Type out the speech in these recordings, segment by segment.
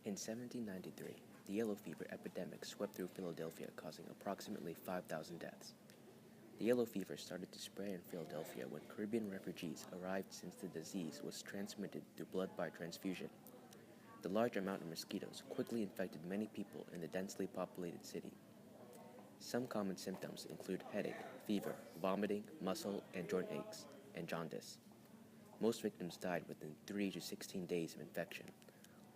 In 1793, the yellow fever epidemic swept through Philadelphia, causing approximately 5,000 deaths. The yellow fever started to spread in Philadelphia when Caribbean refugees arrived, since the disease was transmitted through blood by transfusion. The large amount of mosquitoes quickly infected many people in the densely populated city. Some common symptoms include headache, fever, vomiting, muscle and joint aches, and jaundice. Most victims died within 3 to 16 days of infection.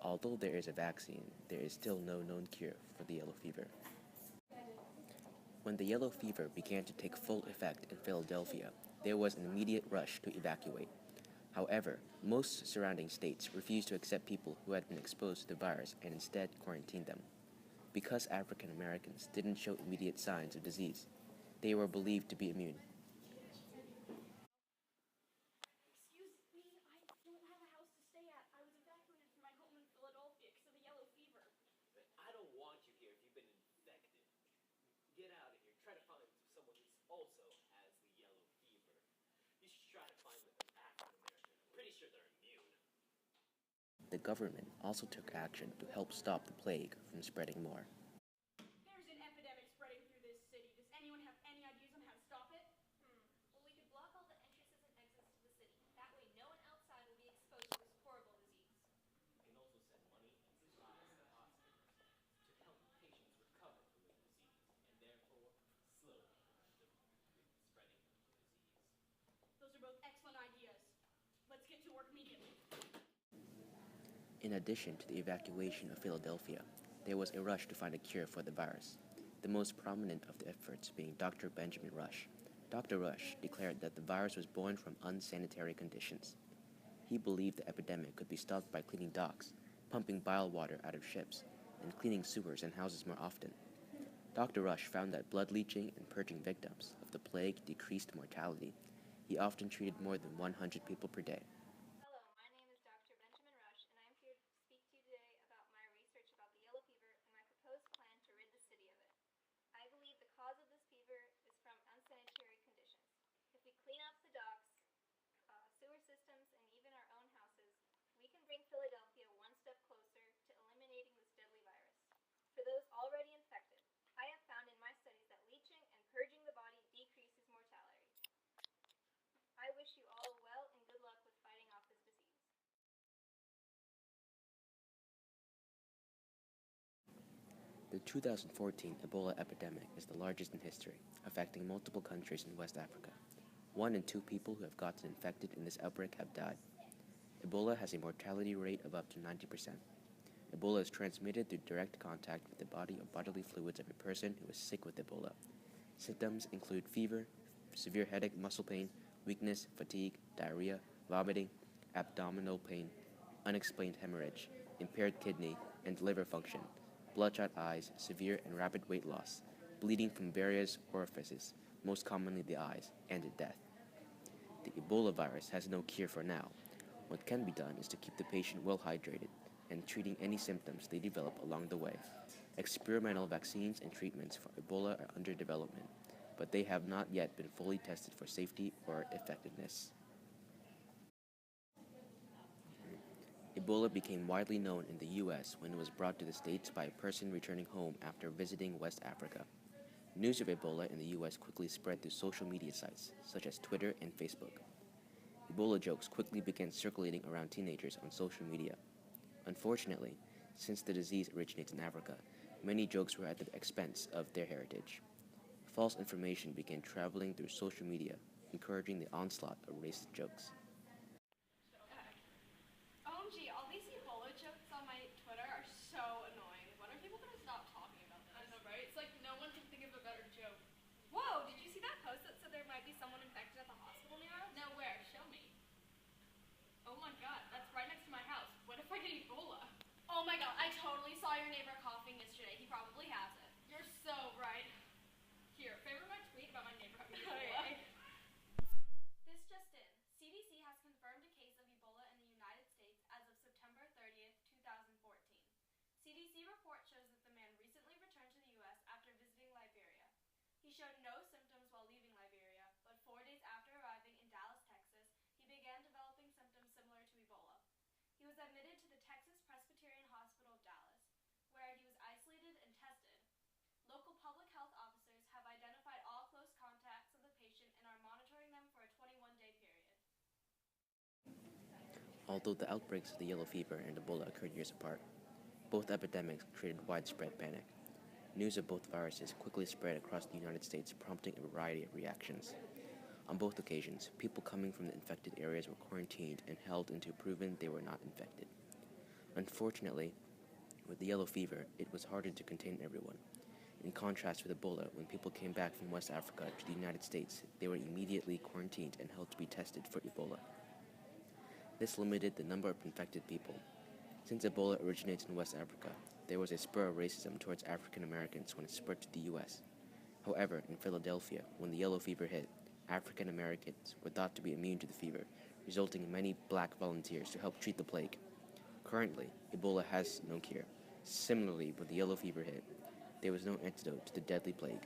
Although there is a vaccine, there is still no known cure for the yellow fever. When the yellow fever began to take full effect in Philadelphia, there was an immediate rush to evacuate. However, most surrounding states refused to accept people who had been exposed to the virus and instead quarantined them. Because African Americans didn't show immediate signs of disease, they were believed to be immune. Excuse me, I don't have a house to stay at. I was evacuated from my home in Philadelphia because of the yellow fever. I don't want you here if you've been infected. Get out of here. Try to find someone who also has the yellow fever. You should try to find an African American. I'm pretty sure they're immune. The government also took action to help stop the plague from spreading more. There's an epidemic spreading through this city. Does anyone have any ideas on how to stop it? Well, we could block all the entrances and exits to the city. That way no one outside will be exposed to this horrible disease. You can also send money and supplies to hospitals to help patients recover from the disease and therefore slow the spreading of the disease. Those are both excellent ideas. Let's get to work immediately. In addition to the evacuation of Philadelphia, there was a rush to find a cure for the virus, the most prominent of the efforts being Dr. Benjamin Rush. Dr. Rush declared that the virus was born from unsanitary conditions. He believed the epidemic could be stopped by cleaning docks, pumping bile water out of ships, and cleaning sewers and houses more often. Dr. Rush found that blood leaching and purging victims of the plague decreased mortality. He often treated more than 100 people per day. Hello, my name is Dr. Benjamin Rush, and I am here to speak to you today about my research about the yellow fever and my proposed plan to rid the city of it. I believe the cause of this fever is from unsanitary conditions. If we clean up the docks, sewer systems, and even our own houses, we can bring Philadelphia one step closer to eliminating this deadly virus. For those already infected, I have found in my studies that leaching and purging the body decreases mortality. I wish you all well and good luck with fighting off this disease. The 2014 Ebola epidemic is the largest in history, affecting multiple countries in West Africa. 1 in 2 people who have gotten infected in this outbreak have died. Ebola has a mortality rate of up to 90%. Ebola is transmitted through direct contact with the body or bodily fluids of a person who is sick with Ebola. Symptoms include fever, severe headache, muscle pain, weakness, fatigue, diarrhea, vomiting, abdominal pain, unexplained hemorrhage, impaired kidney and liver function, bloodshot eyes, severe and rapid weight loss, bleeding from various orifices, most commonly the eyes, and death. The Ebola virus has no cure for now. What can be done is to keep the patient well hydrated and treating any symptoms they develop along the way. Experimental vaccines and treatments for Ebola are under development, but they have not yet been fully tested for safety or effectiveness. Ebola became widely known in the U.S. when it was brought to the States by a person returning home after visiting West Africa. News of Ebola in the U.S. quickly spread through social media sites, such as Twitter and Facebook. Ebola jokes quickly began circulating around teenagers on social media. Unfortunately, since the disease originates in Africa, many jokes were at the expense of their heritage. False information began traveling through social media, encouraging the onslaught of racist jokes. OMG, all these Ebola jokes on my Twitter are so annoying. When are people going to stop talking about this? I know, right? It's like no one can think of a better joke. Whoa, did you see that post that said there might be someone infected at the hospital near us? No, where? Show me. Oh my god, that's right next to my house. What if I get Ebola? Oh my god, I totally saw your neighbor coughing yesterday. He probably has it. You're so right. Here, favorite my tweet about my neighbor having Ebola. Okay. This just in. CDC has confirmed a case of Ebola in the United States as of September 30th, 2014. CDC report shows that the man recently returned to the U.S. after visiting Liberia. He showed no symptoms while leaving Liberia, but 4 days after arriving in Dallas, Texas, he began developing symptoms similar to Ebola. He was admitted to the Texas Presbyterian Hospital of Dallas. Although the outbreaks of the yellow fever and Ebola occurred years apart, both epidemics created widespread panic. News of both viruses quickly spread across the United States, prompting a variety of reactions. On both occasions, people coming from the infected areas were quarantined and held until proven they were not infected. Unfortunately, with the yellow fever, it was harder to contain everyone. In contrast with Ebola, when people came back from West Africa to the United States, they were immediately quarantined and held to be tested for Ebola. This limited the number of infected people. Since Ebola originates in West Africa, there was a spur of racism towards African Americans when it spread to the U.S. However, in Philadelphia, when the yellow fever hit, African Americans were thought to be immune to the fever, resulting in many black volunteers to help treat the plague. Currently, Ebola has no cure. Similarly, when the yellow fever hit, there was no antidote to the deadly plague.